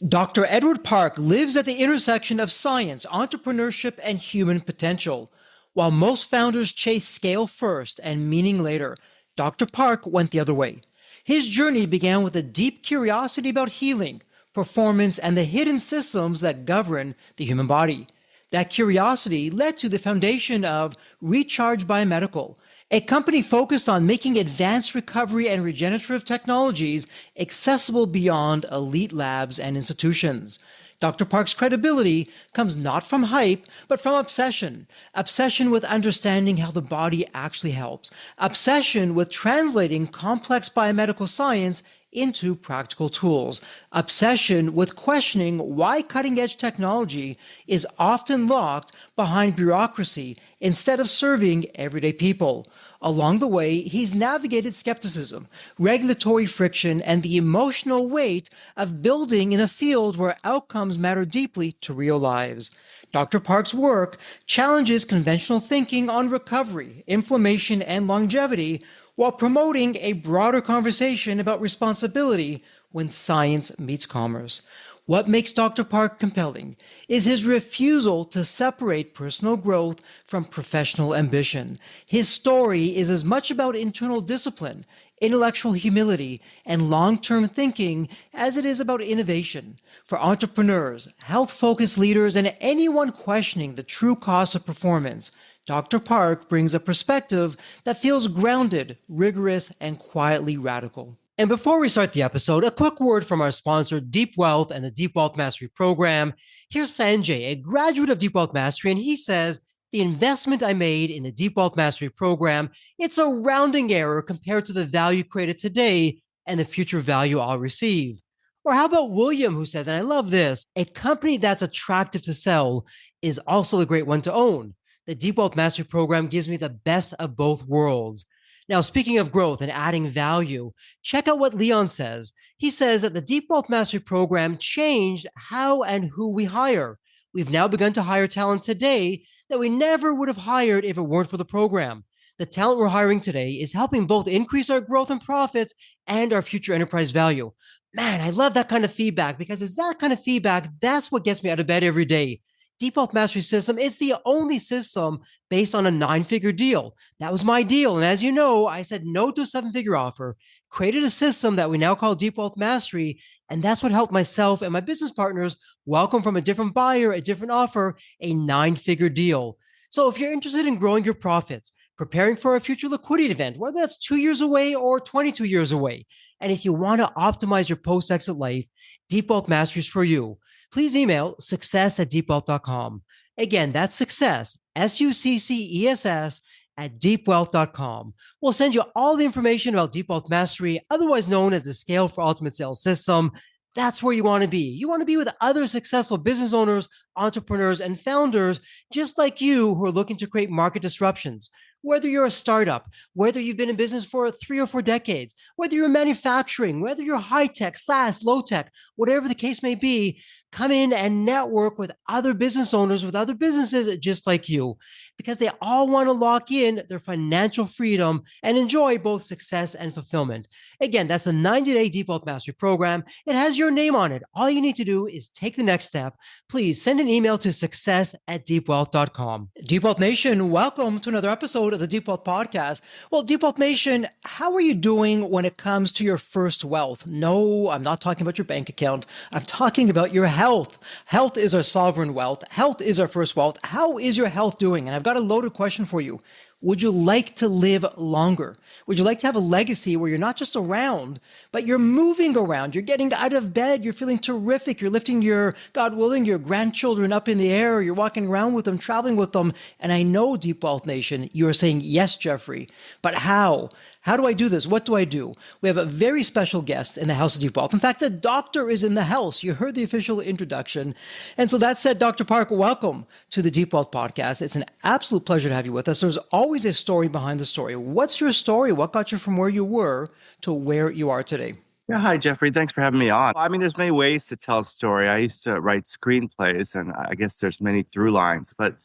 Dr. Edward Park lives at the intersection of science, entrepreneurship, and human potential. While most founders chase scale first and meaning later, Dr. Park went the other way. His journey began with a deep curiosity about healing, performance, and the hidden systems that govern the human body. That curiosity led to the foundation of Recharge Biomedical, a company focused on making advanced recovery and regenerative technologies accessible beyond elite labs and institutions. Dr. Park's credibility comes not from hype, but from obsession. Obsession with understanding how the body actually helps. Obsession with translating complex biomedical science into practical tools. Obsession with questioning why cutting-edge technology is often locked behind bureaucracy instead of serving everyday people. Along the way, he's navigated skepticism, regulatory friction, and the emotional weight of building in a field where outcomes matter deeply to real lives. Dr. Park's work challenges conventional thinking on recovery, inflammation, and longevity while promoting a broader conversation about responsibility when science meets commerce. What makes Dr. Park compelling is his refusal to separate personal growth from professional ambition. His story is as much about internal discipline, intellectual humility, and long-term thinking as it is about innovation. For entrepreneurs, health-focused leaders, and anyone questioning the true cost of performance, Dr. Park brings a perspective that feels grounded, rigorous, and quietly radical. And before we start the episode, a quick word from our sponsor, Deep Wealth and the Deep Wealth Mastery Program. Here's Sanjay, a graduate of Deep Wealth Mastery, and he says, the investment I made in the Deep Wealth Mastery Program, it's a rounding error compared to the value created today and the future value I'll receive. Or how about William, who says, and I love this, a company that's attractive to sell is also a great one to own. The Deep Wealth Mastery Program gives me the best of both worlds. Now, speaking of growth and adding value, check out what Leon says. He says that the Deep Wealth Mastery Program changed how and who we hire. We've now begun to hire talent today that we never would have hired if it weren't for the program. The talent we're hiring today is helping both increase our growth and profits and our future enterprise value. Man, I love that kind of feedback because it's that kind of feedback that's what gets me out of bed every day. Deep Wealth Mastery System, it's the only system based on a 9-figure deal. That was my deal. And as you know, I said no to a 7-figure offer, created a system that we now call Deep Wealth Mastery. And that's what helped myself and my business partners welcome from a different buyer, a different offer, a 9-figure deal. So if you're interested in growing your profits, preparing for a future liquidity event, whether that's 2 years away or 22 years away, and if you want to optimize your post-exit life, Deep Wealth Mastery is for you. Please email success@deepwealth.com. Again, that's success, SUCCESS at deepwealth.com. We'll send you all the information about Deep Wealth Mastery, otherwise known as the Scale for Ultimate Sales System. That's where you want to be. You want to be with other successful business owners, entrepreneurs, and founders just like you who are looking to create market disruptions. Whether you're a startup, whether you've been in business for 3 or 4 decades, whether you're manufacturing, whether you're high-tech, SaaS, low-tech, whatever the case may be, come in and network with other business owners, with other businesses just like you, because they all want to lock in their financial freedom and enjoy both success and fulfillment. Again, that's a 90-day Deep Wealth Mastery Program. It has your name on it. All you need to do is take the next step. Please send an email to success@deepwealth.com. Deep Wealth Nation, welcome to another episode of the Deep Wealth Podcast. Well, Deep Wealth Nation, how are you doing when it comes to your first wealth? No, I'm not talking about your bank account. I'm talking about your health. Health is our sovereign wealth. Health is our first wealth. How is your health doing? And I've got a loaded question for you. Would you like to live longer? Would you like to have a legacy where you're not just around, but you're moving around? You're getting out of bed. You're feeling terrific. You're lifting your, God willing, your grandchildren up in the air. You're walking around with them, traveling with them. And I know, Deep Wealth Nation, you are saying, yes, Jeffrey, but how? How do I do this? What do I do? We have a very special guest in the House of Deep Wealth. In fact, the doctor is in the house. You heard the official introduction. And so that said, Dr. Park, welcome to the Deep Wealth Podcast. It's an absolute pleasure to have you with us. There's always a story behind the story. What's your story? What got you from where you were to where you are today? Yeah, hi, Jeffrey. Thanks for having me on. I mean, there's many ways to tell a story. I used to write screenplays, and I guess there's many through lines. But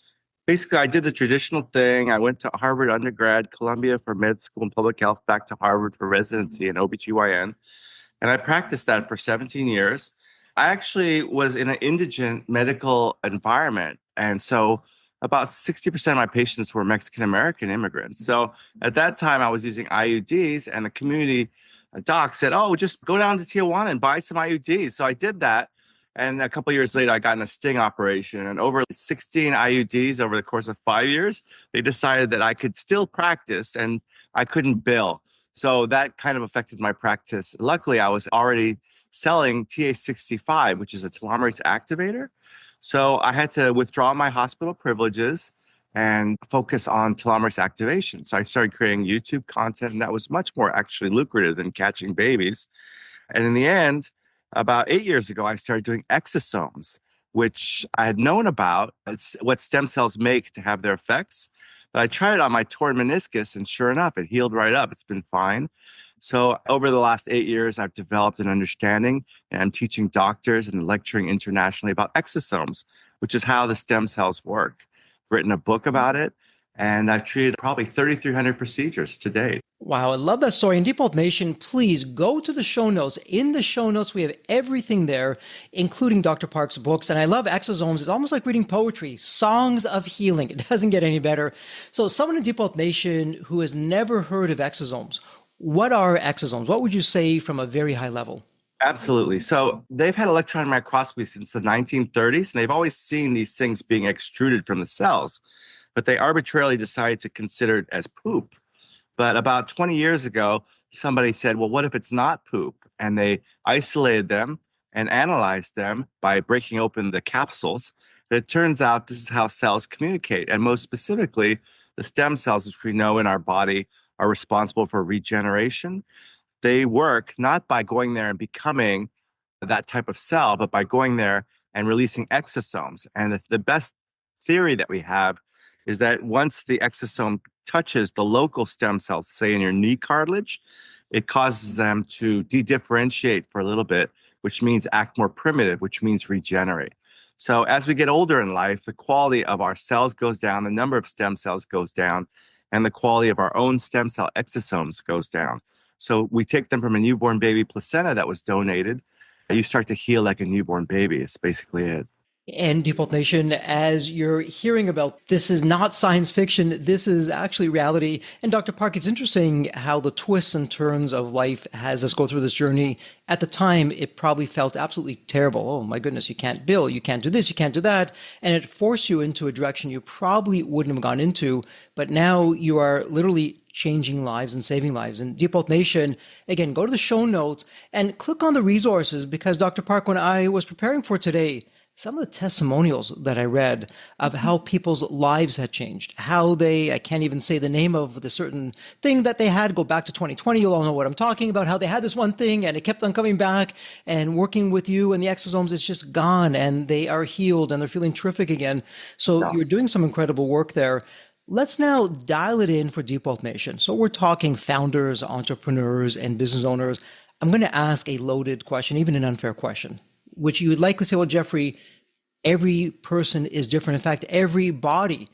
basically, I did the traditional thing. I went to Harvard undergrad, Columbia for med school and public health, back to Harvard for residency in OBGYN. And I practiced that for 17 years. I actually was in an indigent medical environment. And so about 60% of my patients were Mexican American immigrants. So at that time, I was using IUDs, and the community doc said, "Oh, just go down to Tijuana and buy some IUDs." So I did that. And a couple of years later, I got in a sting operation. And over 16 IUDs over the course of 5 years, they decided that I could still practice and I couldn't bill. So that kind of affected my practice. Luckily, I was already selling TA65, which is a telomerase activator. So I had to withdraw my hospital privileges and focus on telomerase activation. So I started creating YouTube content, and that was much more actually lucrative than catching babies. And in the end, about 8 years ago, I started doing exosomes, which I had known about. It's what stem cells make to have their effects. But I tried it on my torn meniscus, and sure enough, it healed right up. It's been fine. So over the last 8 years, I've developed an understanding, and I'm teaching doctors and lecturing internationally about exosomes, which is how the stem cells work. I've written a book about it, and I've treated probably 3,300 procedures to date. Wow, I love that story. And Deep Nation, please go to the show notes. In the show notes, we have everything there, including Dr. Park's books. And I love exosomes. It's almost like reading poetry, songs of healing. It doesn't get any better. So someone in Deep Nation who has never heard of exosomes, what are exosomes? What would you say from a very high level? Absolutely. So they've had electron microscopy since the 1930s, and they've always seen these things being extruded from the cells, but they arbitrarily decided to consider it as poop. But about 20 years ago, somebody said, well, what if it's not poop? And they isolated them and analyzed them by breaking open the capsules. And it turns out this is how cells communicate. And most specifically, the stem cells, which we know in our body are responsible for regeneration. They work not by going there and becoming that type of cell, but by going there and releasing exosomes. And the best theory that we have is that once the exosome touches the local stem cells, say in your knee cartilage, it causes them to de-differentiate for a little bit, which means act more primitive, which means regenerate. So as we get older in life, the quality of our cells goes down, the number of stem cells goes down, and the quality of our own stem cell exosomes goes down. So we take them from a newborn baby placenta that was donated. You start to heal like a newborn baby. It's basically it. And Depot Nation, as you're hearing about, this is not science fiction. This is actually reality. And Dr. Park, it's interesting how the twists and turns of life has us go through this journey. At the time, it probably felt absolutely terrible. Oh my goodness, you can't bill, you can't do this, you can't do that. And it forced you into a direction you probably wouldn't have gone into. But now you are literally changing lives and saving lives. And Depot Nation, again, go to the show notes and click on the resources, because Dr. Park, when I was preparing for today, some of the testimonials that I read of how people's lives had changed, how I can't even say the name of the certain thing that they had, go back to 2020, you'll all know what I'm talking about, how they had this one thing and it kept on coming back, and working with you and the exosomes, it's just gone and they are healed and they're feeling terrific again. So you're doing some incredible work there. Let's now dial it in for Deep Wealth Nation. So we're talking founders, entrepreneurs, and business owners. I'm going to ask a loaded question, even an unfair question, which you would likely say, well, Jeffrey, every person is different. In fact, every body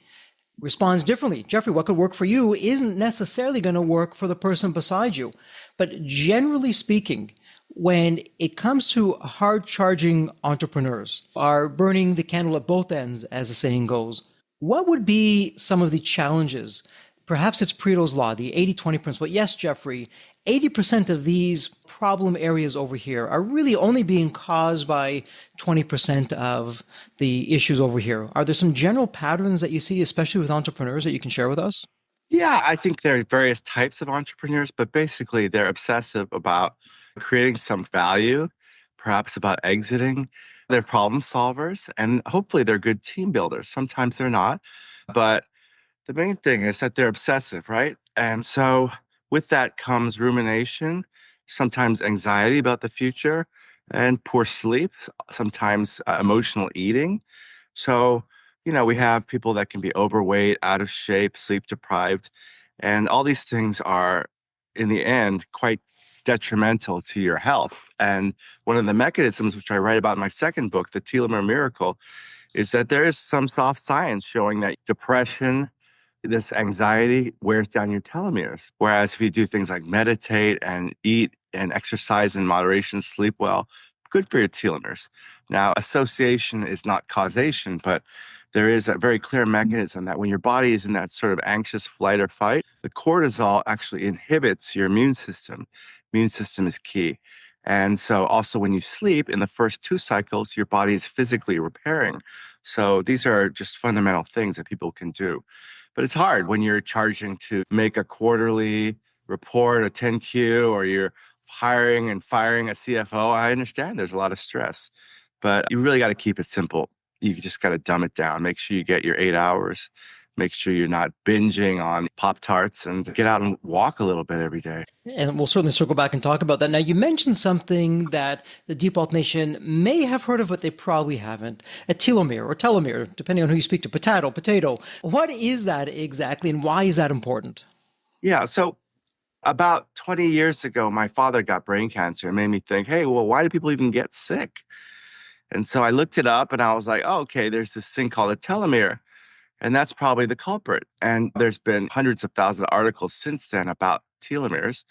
responds differently. Jeffrey, what could work for you isn't necessarily going to work for the person beside you. But generally speaking, when it comes to hard charging entrepreneurs, are burning the candle at both ends, as the saying goes, what would be some of the challenges? Perhaps it's Pareto's law, the 80-20 principle. Yes, Jeffrey, 80% of these problem areas over here are really only being caused by 20% of the issues over here. Are there some general patterns that you see, especially with entrepreneurs, that you can share with us? Yeah, I think there are various types of entrepreneurs, but basically they're obsessive about creating some value, perhaps about exiting. They're problem solvers, and hopefully they're good team builders. Sometimes they're not, but the main thing is that they're obsessive, right? And so with that comes rumination, sometimes anxiety about the future, and poor sleep, sometimes emotional eating. So, we have people that can be overweight, out of shape, sleep deprived, and all these things are, in the end, quite detrimental to your health. And one of the mechanisms, which I write about in my second book, The Telomere Miracle, is that there is some soft science showing that depression, this anxiety wears down your telomeres. Whereas if you do things like meditate and eat and exercise in moderation, sleep well, good for your telomeres. Now, association is not causation, but there is a very clear mechanism that when your body is in that sort of anxious flight or fight, the cortisol actually inhibits your immune system. Immune system is key. And so also when you sleep in the first two cycles, your body is physically repairing. So these are just fundamental things that people can do. But it's hard when you're charging to make a quarterly report, a 10Q, or you're hiring and firing a CFO. I understand there's a lot of stress, but you really got to keep it simple. You just got to dumb it down. Make sure you get your 8 hours. Make sure you're not binging on Pop Tarts and get out and walk a little bit every day. And we'll certainly circle back and talk about that. Now, you mentioned something that the Deep Wealth Nation may have heard of, but they probably haven't. A telomere or telomere, depending on who you speak to, potato. What is that exactly, and why is that important? Yeah. So about 20 years ago, my father got brain cancer. It made me think, hey, well, why do people even get sick? And so I looked it up and I was like, oh, okay, there's this thing called a telomere. And that's probably the culprit. And there's been hundreds of thousands of articles since then about telomeres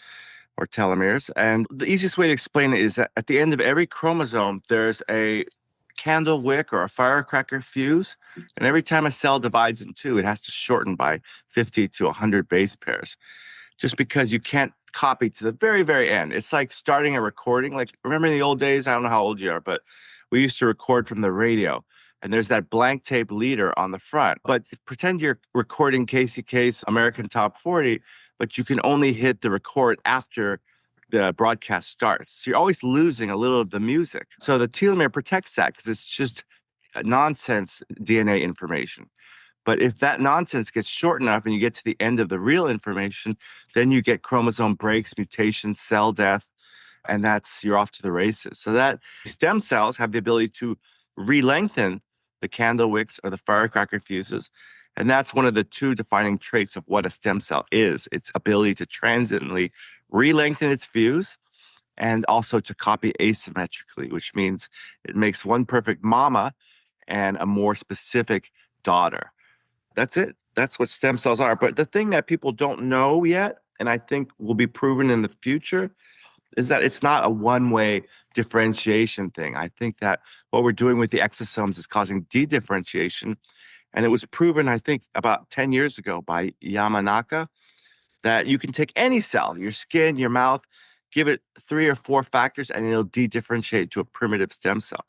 or telomeres. And the easiest way to explain it is that at the end of every chromosome, there's a candle wick or a firecracker fuse. And every time a cell divides in two, it has to shorten by 50 to 100 base pairs just because you can't copy to the very, very end. It's like starting a recording. Like, remember in the old days? I don't know how old you are, but we used to record from the radio. And there's that blank tape leader on the front. But pretend you're recording Casey Case American Top 40, but you can only hit the record after the broadcast starts. So you're always losing a little of the music. So the telomere protects that because it's just nonsense DNA information. But if that nonsense gets short enough and you get to the end of the real information, then you get chromosome breaks, mutations, cell death, and you're off to the races. So that stem cells have the ability to re-lengthen the candle wicks or the firecracker fuses. And that's one of the two defining traits of what a stem cell is, its ability to transiently re-lengthen its fuse and also to copy asymmetrically, which means it makes one perfect mama and a more specific daughter. That's it. That's what stem cells are. But the thing that people don't know yet, and I think will be proven in the future, is that it's not a one-way differentiation thing. I think that what we're doing with the exosomes is causing de-differentiation. And it was proven, I think, about 10 years ago by Yamanaka that you can take any cell, your skin, your mouth, give it 3 or 4 factors, and it'll de-differentiate to a primitive stem cell.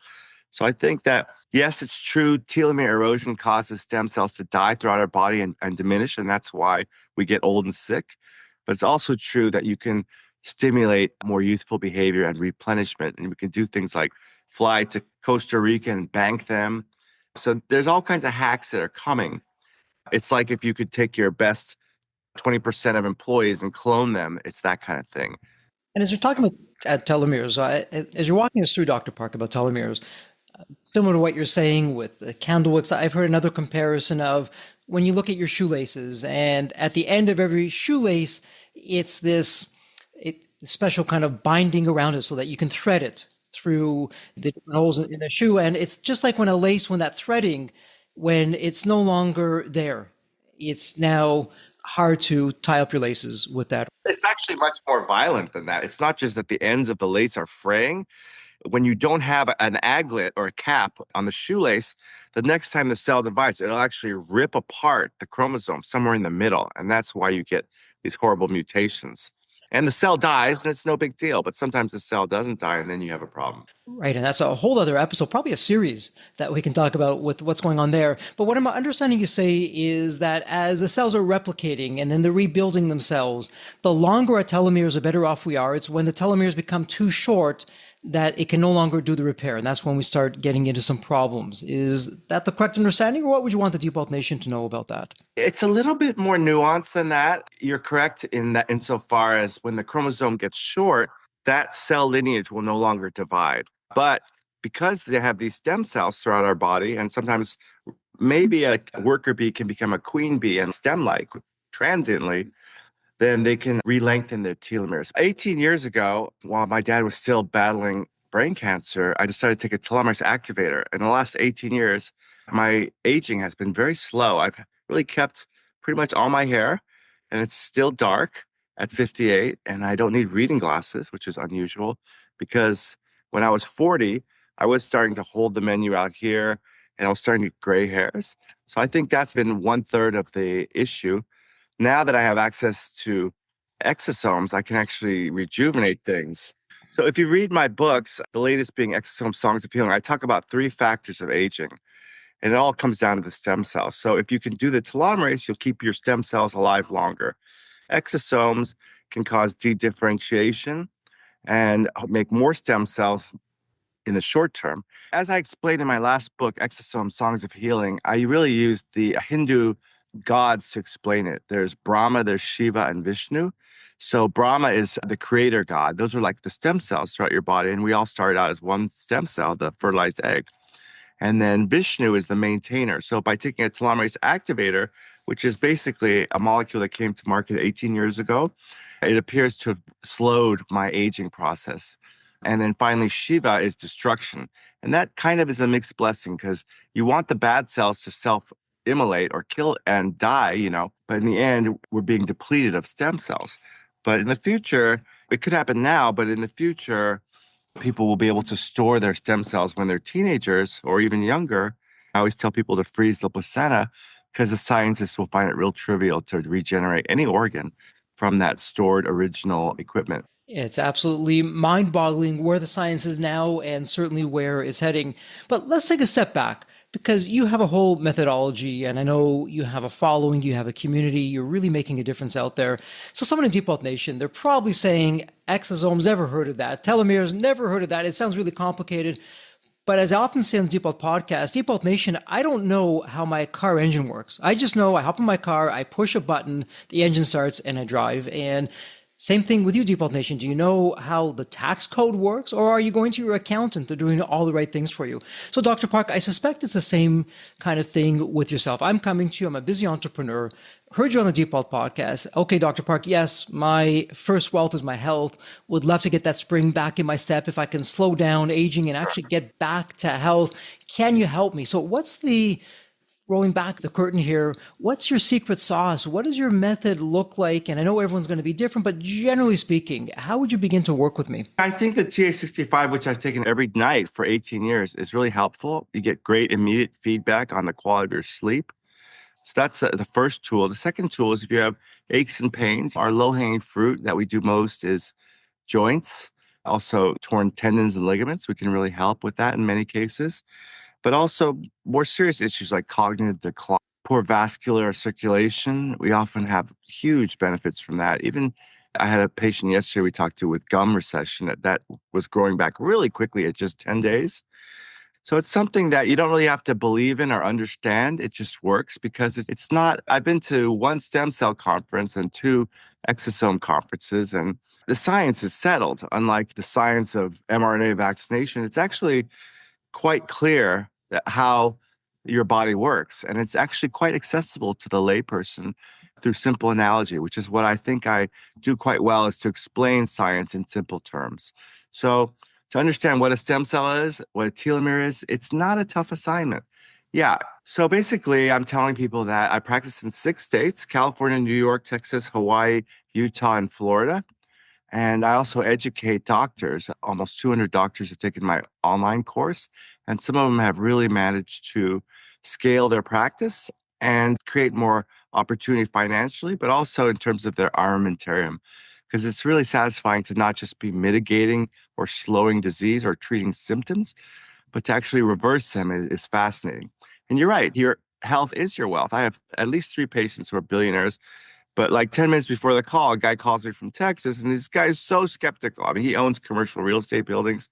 So I think that, yes, it's true, telomere erosion causes stem cells to die throughout our body and diminish, and that's why we get old and sick. But it's also true that you can stimulate more youthful behavior and replenishment, and we can do things like fly to Costa Rica and bank them. So there's all kinds of hacks that are coming. It's like if you could take your best 20% of employees and clone them, it's that kind of thing. And as you're talking about telomeres, as you're walking us through, Dr. Park, about telomeres, similar to what you're saying with the candle wicks, I've heard another comparison of when you look at your shoelaces, and at the end of every shoelace, it's this special kind of binding around it so that you can thread it through the different holes in the shoe. And it's just like when a lace, when that threading, when it's no longer there, it's now hard to tie up your laces with that. It's actually much more violent than that. It's not just that the ends of the lace are fraying. When you don't have an aglet or a cap on the shoelace, the next time the cell divides, it'll actually rip apart the chromosome somewhere in the middle. And that's why you get these horrible mutations. And the cell dies, and it's no big deal. But sometimes the cell doesn't die, and then you have a problem. Right, and that's a whole other episode, probably a series that we can talk about with what's going on there. But what I'm understanding you say is that as the cells are replicating and then they're rebuilding themselves, the longer our telomeres, the better off we are. It's when the telomeres become too short that it can no longer do the repair, and that's when we start getting into some problems. Is that the correct understanding, or what would you want the Deep Wealth Nation to know about that? It's a little bit more nuanced than that. You're correct in that insofar as when the chromosome gets short, that cell lineage will no longer divide. But because they have these stem cells throughout our body, and sometimes maybe a worker bee can become a queen bee and stem-like transiently, then they can re-lengthen their telomeres. 18 years ago, while my dad was still battling brain cancer, I decided to take a telomerase activator. In the last 18 years, my aging has been very slow. I've really kept pretty much all my hair, and it's still dark at 58, and I don't need reading glasses, which is unusual because When I was 40, I was starting to hold the menu out here and I was starting to get gray hairs. So I think that's been one third of the issue. Now that I have access to exosomes, I can actually rejuvenate things. So if you read my books, the latest being Exosome Songs of Healing, I talk about three factors of aging, and it all comes down to the stem cells. So if you can do the telomerase, you'll keep your stem cells alive longer. Exosomes can cause dedifferentiation and make more stem cells in the short term. As I explained in my last book, Exosome Songs of Healing, I really used the Hindu gods to explain it. There's Brahma, there's Shiva, and Vishnu. So Brahma is the creator god. Those are like the stem cells throughout your body. And we all started out as one stem cell, the fertilized egg. And then Vishnu is the maintainer. So by taking a telomerase activator, which is basically a molecule that came to market 18 years ago, it appears to have slowed my aging process. And then finally, Shiva is destruction. And that kind of is a mixed blessing because you want the bad cells to self-immolate or kill and die, but in the end, we're being depleted of stem cells. But in the future, it could happen now, but in the future, people will be able to store their stem cells when they're teenagers or even younger. I always tell people to freeze the placenta because the scientists will find it real trivial to regenerate any organ from that stored original equipment. It's absolutely mind boggling where the science is now and certainly where it's heading. But let's take a step back because you have a whole methodology and I know you have a following, you have a community, you're really making a difference out there. So, someone in Deep Health Nation, they're probably saying, exosomes, never heard of that. Telomeres, never heard of that. It sounds really complicated. But as I often say on the Deep Health podcast, Deep Health Nation, I don't know how my car engine works. I just know I hop in my car, I push a button, the engine starts, and I drive. And same thing with you, Deep Health Nation. Do you know how the tax code works, or are you going to your accountant? They're doing all the right things for you. So, Dr. Park, I suspect it's the same kind of thing with yourself. I'm coming to you, I'm a busy entrepreneur, heard you on the Deep Health podcast. Okay, Dr. Park, yes, my first wealth is my health. Would love to get that spring back in my step. If I can slow down aging and actually get back to health, can you help me? So, what's the rolling back the curtain here, what's your secret sauce? What does your method look like? And I know everyone's going to be different, but generally speaking, how would you begin to work with me? I think the TA65, which I've taken every night for 18 years, is really helpful. You get great immediate feedback on the quality of your sleep. So that's the first tool. The second tool is if you have aches and pains, our low-hanging fruit that we do most is joints, also torn tendons and ligaments. We can really help with that in many cases. But also more serious issues like cognitive decline, poor vascular circulation. We often have huge benefits from that. Even I had a patient yesterday we talked to with gum recession that was growing back really quickly at just 10 days. So it's something that you don't really have to believe in or understand. It just works because it's not. I've been to one stem cell conference and two exosome conferences, and the science is settled. Unlike the science of mRNA vaccination, it's actually quite clear that how your body works. And it's actually quite accessible to the layperson through simple analogy, which is what I think I do quite well, is to explain science in simple terms. So to understand what a stem cell is, what a telomere is, it's not a tough assignment. Yeah. So basically, I'm telling people that I practice in 6 states: California, New York, Texas, Hawaii, Utah, and Florida. And I also educate doctors. Almost 200 doctors have taken my online course, and some of them have really managed to scale their practice and create more opportunity financially, but also in terms of their armamentarium. Because it's really satisfying to not just be mitigating or slowing disease or treating symptoms, but to actually reverse them is fascinating. And you're right, your health is your wealth. I have at least 3 patients who are billionaires. But like 10 minutes before the call, a guy calls me from Texas, and this guy is so skeptical. I mean, he owns commercial real estate buildings.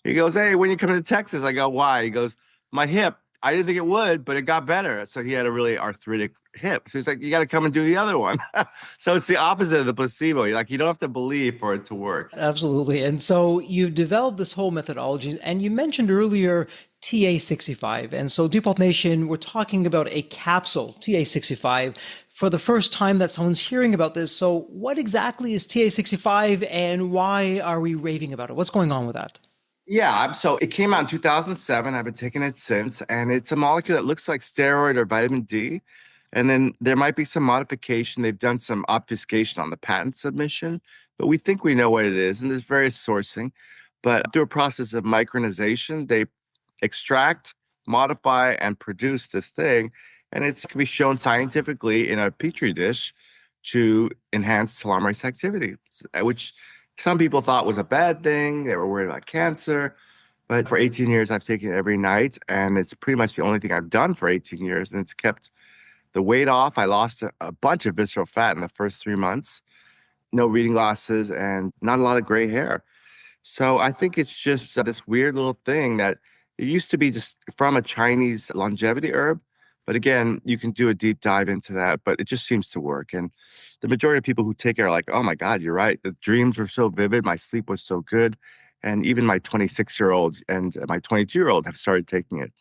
He goes, "Hey, when you come to Texas?" I go, "Why?" He goes, "My hip. I didn't think it would, but it got better." So he had a really arthritic hip. So he's like, "You got to come and do the other one." So it's the opposite of the placebo. You're like, you don't have to believe for it to work. Absolutely. And so you've developed this whole methodology, and you mentioned earlier TA65. And so, Deep Health Nation, we're talking about a capsule, TA65, for the first time that someone's hearing about this. So, what exactly is TA65 and why are we raving about it? What's going on with that? Yeah, so it came out in 2007. I've been taking it since, and it's a molecule that looks like steroid or vitamin D. And then there might be some modification. They've done some obfuscation on the patent submission, but we think we know what it is, and there's various sourcing. But through a process of micronization, they extract, modify, and produce this thing. And it can be shown scientifically in a petri dish to enhance telomerase activity, which some people thought was a bad thing. They were worried about cancer. But for 18 years, I've taken it every night. And it's pretty much the only thing I've done for 18 years. And it's kept the weight off. I lost a bunch of visceral fat in the first 3 months, no reading losses, and not a lot of gray hair. So I think it's just this weird little thing that it used to be just from a Chinese longevity herb. But again, you can do a deep dive into that, but it just seems to work. And the majority of people who take it are like, oh my God, you're right. The dreams were so vivid. My sleep was so good. And even my 26-year-old and my 22-year-old have started taking it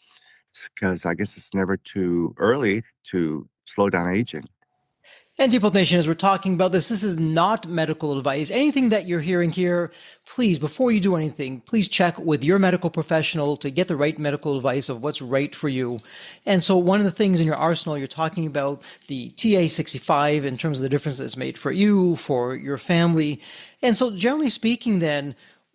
because I guess it's never too early to slow down aging. And Default Nation, as we're talking about this, this is not medical advice. Anything that you're hearing here, please, before you do anything, please check with your medical professional to get the right medical advice of what's right for you. And so one of the things in your arsenal, you're talking about the TA65 in terms of the difference it's made for you, for your family. And so generally speaking, then,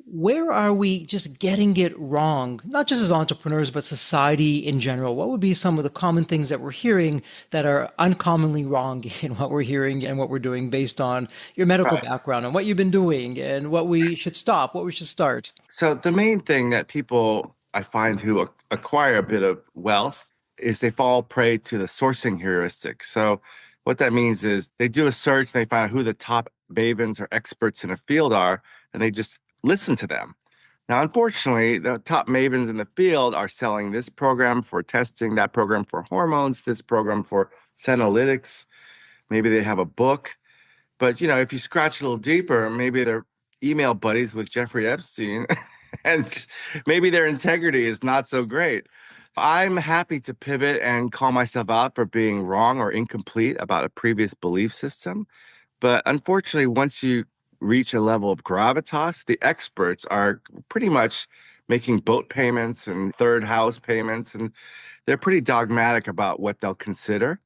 where are we just getting it wrong, not just as entrepreneurs, but society in general? What would be some of the common things that we're hearing that are uncommonly wrong in what we're hearing and what we're doing based on your medical Right. background and what you've been doing and what we should stop, what we should start? So the main thing that people I find who acquire a bit of wealth is they fall prey to the sourcing heuristic. So what that means is they do a search and they find out who the top mavens or experts in a field are, and they just listen to them. Now, unfortunately, the top mavens in the field are selling this program for testing, that program for hormones, this program for senolytics. Maybe they have a book. But, if you scratch a little deeper, maybe they're email buddies with Jeffrey Epstein and maybe their integrity is not so great. I'm happy to pivot and call myself out for being wrong or incomplete about a previous belief system. But unfortunately, once you reach a level of gravitas, the experts are pretty much making boat payments and third house payments, and they're pretty dogmatic about what they'll consider.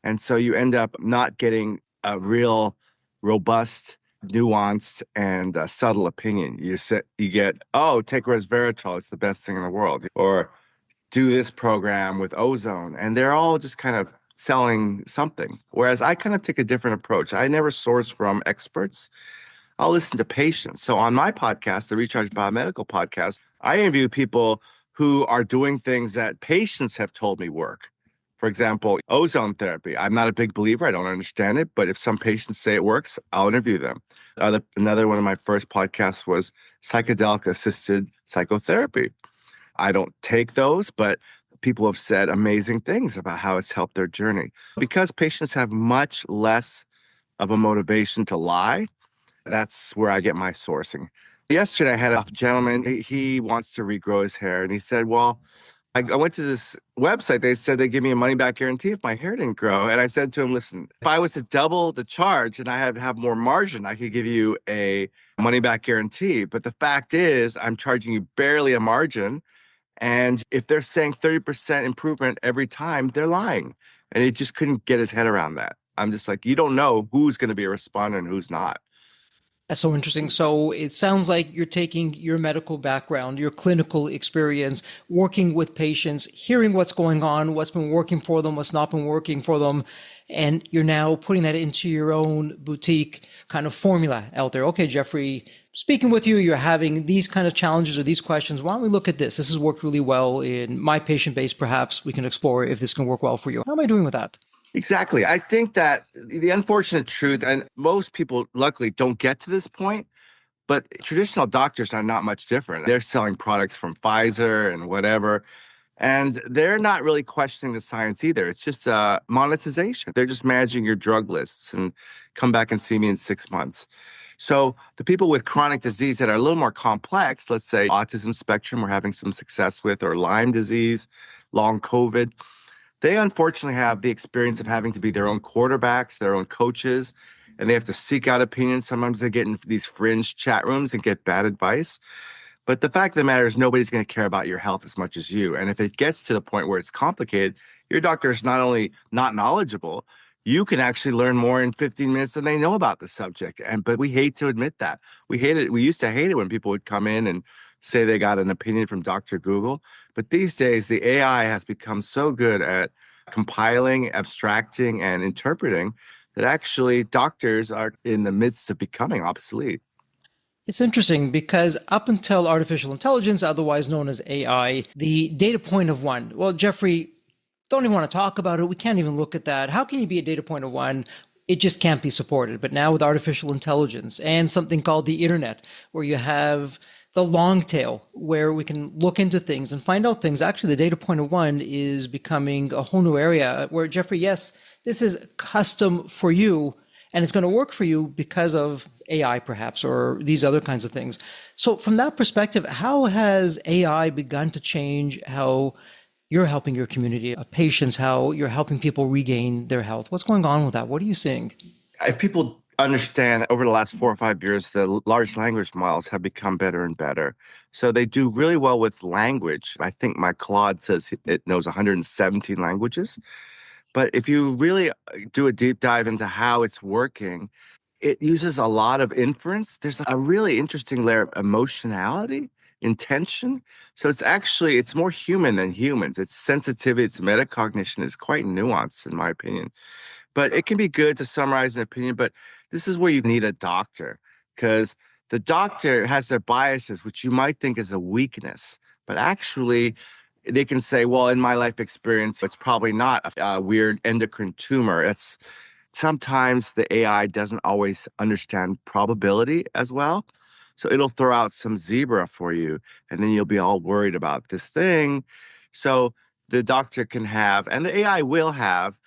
And so you end up not getting a real robust, nuanced, and subtle opinion. You get, oh, take resveratrol, it's the best thing in the world, or do this program with ozone, and they're all just kind of selling something. Whereas I kind of take a different approach. I never source from experts. I'll listen to patients. So on my podcast, the Recharge Biomedical podcast, I interview people who are doing things that patients have told me work. For example, ozone therapy. I'm not a big believer. I don't understand it. But if some patients say it works, I'll interview them. Another one of my first podcasts was psychedelic assisted psychotherapy. I don't take those, but people have said amazing things about how it's helped their journey. Because patients have much less of a motivation to lie, that's where I get my sourcing. Yesterday, I had a gentleman, he wants to regrow his hair. And he said, well, I went to this website. They said they give me a money back guarantee if my hair didn't grow. And I said to him, listen, if I was to double the charge and I had to have more margin, I could give you a money back guarantee. But the fact is, I'm charging you barely a margin. And if they're saying 30% improvement every time, they're lying. And he just couldn't get his head around that. I'm just like, you don't know who's going to be a respondent and who's not. That's so interesting. So it sounds like you're taking your medical background, your clinical experience, working with patients, hearing what's going on, what's been working for them, what's not been working for them, and you're now putting that into your own boutique kind of formula out there. Okay, Jeffrey, speaking with you, you're having these kind of challenges or these questions. Why don't we look at this? This has worked really well in my patient base. Perhaps we can explore if this can work well for you. How am I doing with that? Exactly. I think that the unfortunate truth, and most people luckily don't get to this point, but traditional doctors are not much different. They're selling products from Pfizer and whatever, and they're not really questioning the science either. It's just monetization. They're just managing your drug lists and come back and see me in 6 months. So the people with chronic disease that are a little more complex, let's say autism spectrum we're having some success with, or Lyme disease, long COVID, they unfortunately have the experience of having to be their own quarterbacks, their own coaches, and they have to seek out opinions. Sometimes they get in these fringe chat rooms and get bad advice. But the fact of the matter is nobody's going to care about your health as much as you. And if it gets to the point where it's complicated, your doctor is not only not knowledgeable, you can actually learn more in 15 minutes than they know about the subject. But we hate to admit that. We hate it. We used to hate it when people would come in and say they got an opinion from Dr. Google. But these days, the AI has become so good at compiling, abstracting, and interpreting that actually doctors are in the midst of becoming obsolete. It's interesting because up until artificial intelligence, otherwise known as AI, the data point of one, well, Jeffrey, don't even want to talk about it. We can't even look at that. How can you be a data point of one? It just can't be supported. But now with artificial intelligence and something called the internet, where you have the long tail, where we can look into things and find out things, actually the data point of one is becoming a whole new area where, Jeffrey, yes, this is custom for you and it's going to work for you because of AI perhaps, or these other kinds of things. So from that perspective, how has AI begun to change how you're helping your community of patients, how you're helping people regain their health? What's going on with that? What are you seeing? If people understand over the last 4 or 5 years, the large language models have become better and better. So they do really well with language. I think my Claude says it knows 117 languages. But if you really do a deep dive into how it's working, it uses a lot of inference. There's a really interesting layer of emotionality, intention. So it's more human than humans. Its sensitivity, its metacognition is quite nuanced, in my opinion. But it can be good to summarize an opinion, but this is where you need a doctor because the doctor has their biases, which you might think is a weakness, but actually they can say, well, in my life experience, it's probably not a weird endocrine tumor. It's sometimes the AI doesn't always understand probability as well. So it'll throw out some zebra for you, and then you'll be all worried about this thing. So the doctor can have, and the AI will have,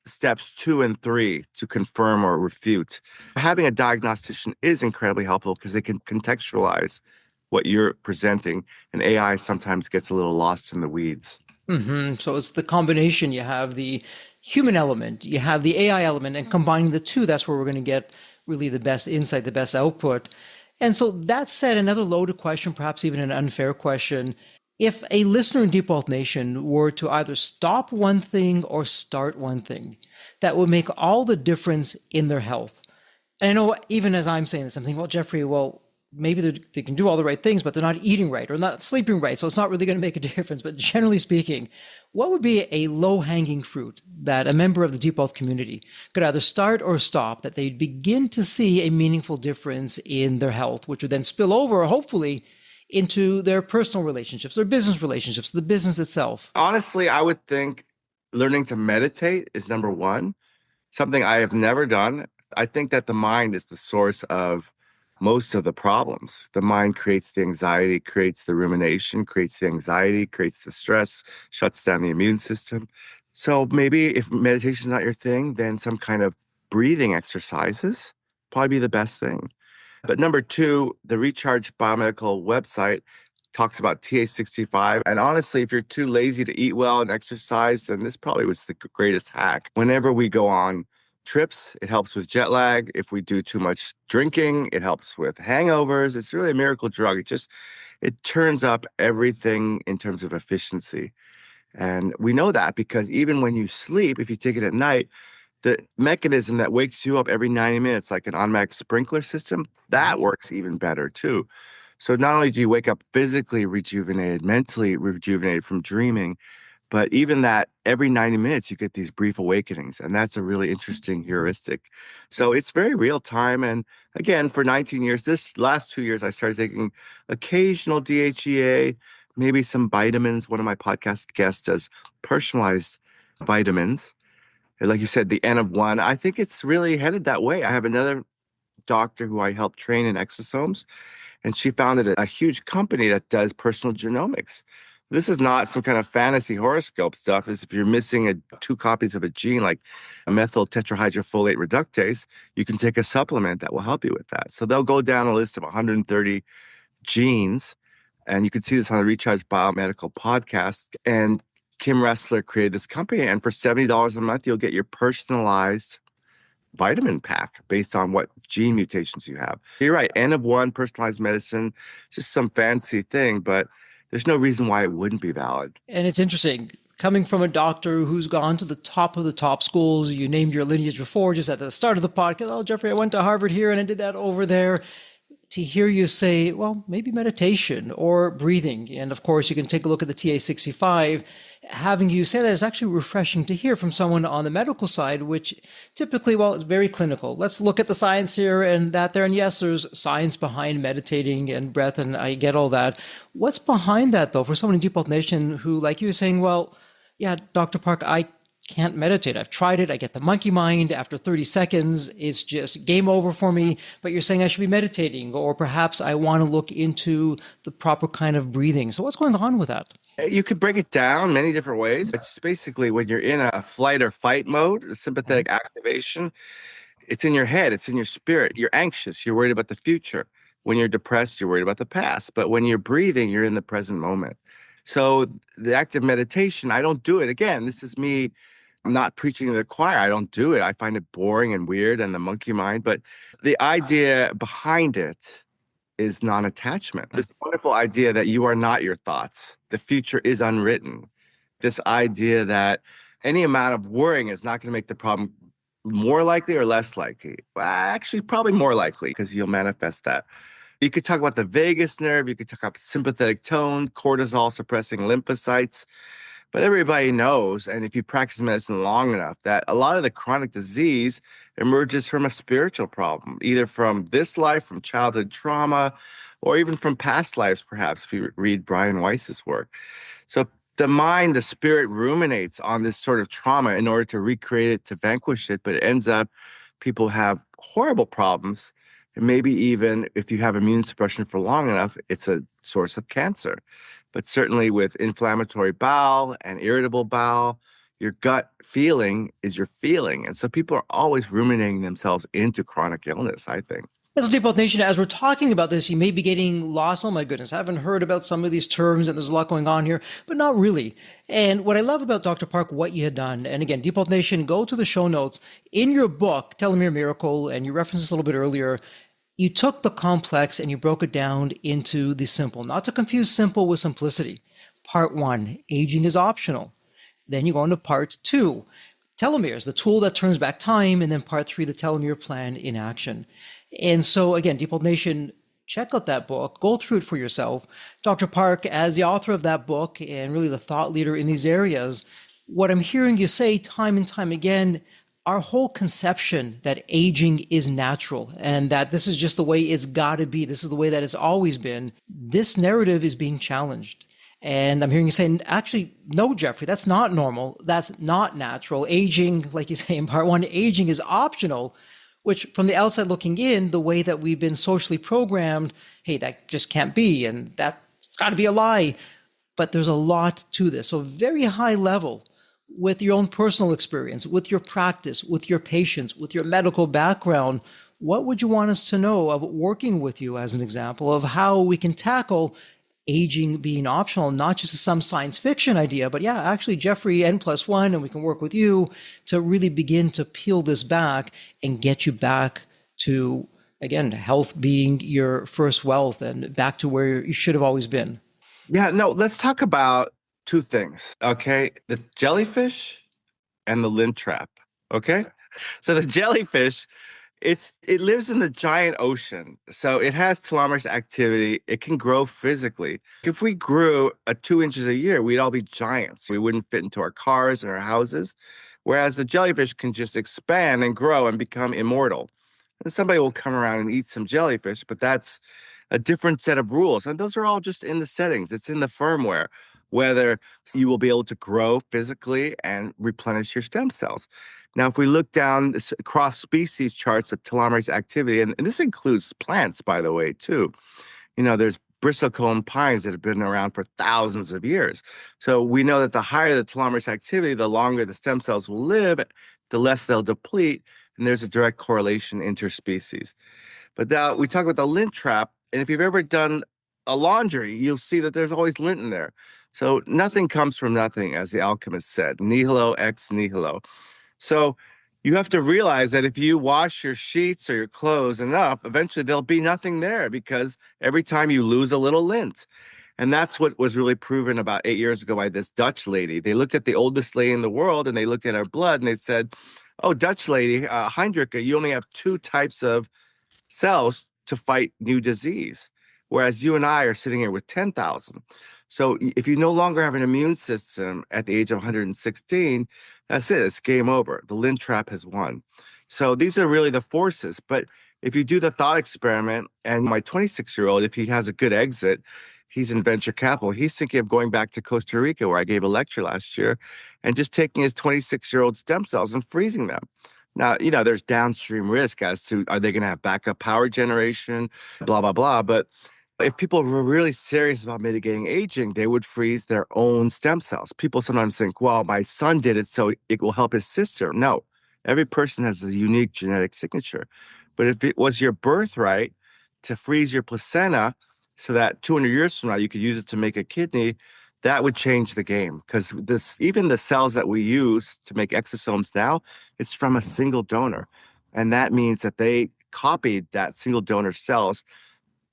steps 2 and 3 to confirm or refute. Having a diagnostician is incredibly helpful because they can contextualize what you're presenting, and AI sometimes gets a little lost in the weeds. So it's the combination. You have the human element, you have the AI element, and combining the two, that's where we're going to get really the best insight, the best output. And so that said, another loaded question, perhaps even an unfair question. If a listener in Deep Wealth Nation were to either stop one thing or start one thing, that would make all the difference in their health. And I know even as I'm saying this, I'm thinking, well, Jeffrey, well, maybe they can do all the right things, but they're not eating right or not sleeping right. So it's not really going to make a difference. But generally speaking, what would be a low hanging fruit that a member of the Deep Wealth community could either start or stop that they'd begin to see a meaningful difference in their health, which would then spill over, hopefully, into their personal relationships, their business relationships, the business itself? Honestly, I would think learning to meditate is number one, something I have never done. I think that the mind is the source of most of the problems. The mind creates the anxiety, creates the rumination, creates the anxiety, creates the stress, shuts down the immune system. So maybe if meditation is not your thing, then some kind of breathing exercises probably be the best thing. But number two, the Recharge Biomedical website talks about TA65. And honestly, if you're too lazy to eat well and exercise, then this probably was the greatest hack. Whenever we go on trips, it helps with jet lag. If we do too much drinking, it helps with hangovers. It's really a miracle drug. It turns up everything in terms of efficiency. And we know that because even when you sleep, if you take it at night, the mechanism that wakes you up every 90 minutes, like an automatic sprinkler system, that works even better too. So not only do you wake up physically rejuvenated, mentally rejuvenated from dreaming, but even that every 90 minutes, you get these brief awakenings. And that's a really interesting heuristic. So it's very real time. And again, for 19 years, this last 2 years, I started taking occasional DHEA, maybe some vitamins. One of my podcast guests does personalized vitamins. And like you said, the N of one. I think it's really headed that way. I have another doctor who I helped train in exosomes, and she founded a huge company that does personal genomics. This is not some kind of fantasy horoscope stuff. This, if you're missing 2 copies of a gene like a methyl tetrahydrofolate reductase, you can take a supplement that will help you with that. So they'll go down a list of 130 genes, and you can see this on the Recharge Biomedical podcast. And Kim Ressler created this company, and for $70 a month, you'll get your personalized vitamin pack based on what gene mutations you have. You're right, N of one, personalized medicine, it's just some fancy thing, but there's no reason why it wouldn't be valid. And it's interesting, coming from a doctor who's gone to the top of the top schools, you named your lineage before, just at the start of the podcast. Oh, Jeffrey, I went to Harvard here and I did that over there. to hear you say, well, maybe meditation or breathing. And of course, you can take a look at the TA65. Having you say that is actually refreshing to hear from someone on the medical side, which typically, well, it's very clinical. Let's look at the science here and that there. And yes, there's science behind meditating and breath, and I get all that. What's behind that, though, for someone in Deep Health Nation who, like you, is saying, well, yeah, Dr. Park, I can't meditate. I've tried it. I get the monkey mind. After 30 seconds, it's just game over for me. But you're saying I should be meditating, or perhaps I want to look into the proper kind of breathing. So what's going on with that? You could break it down many different ways. It's basically when you're in a flight or fight mode, a sympathetic activation, it's in your head, it's in your spirit. You're anxious, you're worried about the future. When you're depressed, you're worried about the past. But when you're breathing, you're in the present moment. So the act of meditation, I don't do it. Again, this is me. I'm not preaching to the choir. I don't do it. I find it boring and weird and the monkey mind. But the idea behind it is non-attachment. This wonderful idea that you are not your thoughts. The future is unwritten. This idea that any amount of worrying is not going to make the problem more likely or less likely. Well, actually, probably more likely because you'll manifest that. You could talk about the vagus nerve. You could talk about sympathetic tone, cortisol suppressing lymphocytes. But everybody knows, and if you practice medicine long enough, that a lot of the chronic disease emerges from a spiritual problem, either from this life, from childhood trauma, or even from past lives, perhaps, if you read Brian Weiss's work. So the mind, the spirit ruminates on this sort of trauma in order to recreate it, to vanquish it, but it ends up people have horrible problems. And maybe even if you have immune suppression for long enough, it's a source of cancer. But certainly with inflammatory bowel and irritable bowel, your gut feeling is your feeling. And so people are always ruminating themselves into chronic illness, I think. As a Deep Health Nation, as we're talking about this, you may be getting lost. Oh my goodness, I haven't heard about some of these terms and there's a lot going on here, but not really. And what I love about Dr. Park, what you had done, and again, Deep Health Nation, go to the show notes. In your book, Telomere Miracle, and you referenced this a little bit earlier, you took the complex and you broke it down into the simple, not to confuse simple with simplicity. Part one, aging is optional. Then you go into part two, telomeres, the tool that turns back time, and then part three, the telomere plan in action. And so again, Deep Health Nation, check out that book, go through it for yourself. Dr. Park, as the author of that book and really the thought leader in these areas, what I'm hearing you say time and time again, our whole conception that aging is natural and that this is just the way it's got to be, this is the way that it's always been, this narrative is being challenged. And I'm hearing you saying, actually, no, Jeffrey, that's not normal. That's not natural. Aging, like you say in part one, aging is optional, which from the outside looking in, the way that we've been socially programmed, hey, that just can't be. And that's got to be a lie. But there's a lot to this. So very high level with your own personal experience, with your practice, with your patients, with your medical background, what would you want us to know of working with you as an example of how we can tackle aging being optional, not just some science fiction idea, but yeah, actually, Jeffrey, N+1, and we can work with you to really begin to peel this back and get you back to, again, health being your first wealth and back to where you should have always been. Yeah, no, let's talk about two things, okay? The jellyfish and the lint trap, okay? So the jellyfish, it lives in the giant ocean. So it has telomerase activity. It can grow physically. If we grew 2 inches a year, we'd all be giants. We wouldn't fit into our cars and our houses. Whereas the jellyfish can just expand and grow and become immortal. And somebody will come around and eat some jellyfish, but that's a different set of rules. And those are all just in the settings. It's in the firmware, whether you will be able to grow physically and replenish your stem cells. Now, if we look down this cross species charts of telomerase activity, and this includes plants, by the way, too. You know, there's bristlecone pines that have been around for thousands of years. So we know that the higher the telomerase activity, the longer the stem cells will live, the less they'll deplete. And there's a direct correlation interspecies. But now we talk about the lint trap. And if you've ever done a laundry, you'll see that there's always lint in there. So nothing comes from nothing, as the alchemist said, nihilo ex nihilo. So you have to realize that if you wash your sheets or your clothes enough, eventually there'll be nothing there because every time you lose a little lint. And that's what was really proven about 8 years ago by this Dutch lady. They looked at the oldest lady in the world and they looked at her blood and they said, oh, Dutch lady, Heinrich, you only have two types of cells, to fight new disease. Whereas you and I are sitting here with 10,000. So if you no longer have an immune system at the age of 116, that's it. It's game over. The Lynn trap has won. So these are really the forces. But if you do the thought experiment, and my 26-year-old, if he has a good exit, he's in venture capital. He's thinking of going back to Costa Rica, where I gave a lecture last year, and just taking his 26-year-old stem cells and freezing them. Now, there's downstream risk as to are they going to have backup power generation, blah, blah, blah. But if people were really serious about mitigating aging, they would freeze their own stem cells. People sometimes think, well, my son did it, so it will help his sister. No, every person has a unique genetic signature. But if it was your birthright to freeze your placenta so that 200 years from now you could use it to make a kidney, that would change the game. Because even the cells that we use to make exosomes now, it's from a single donor. And that means that they copied that single donor cells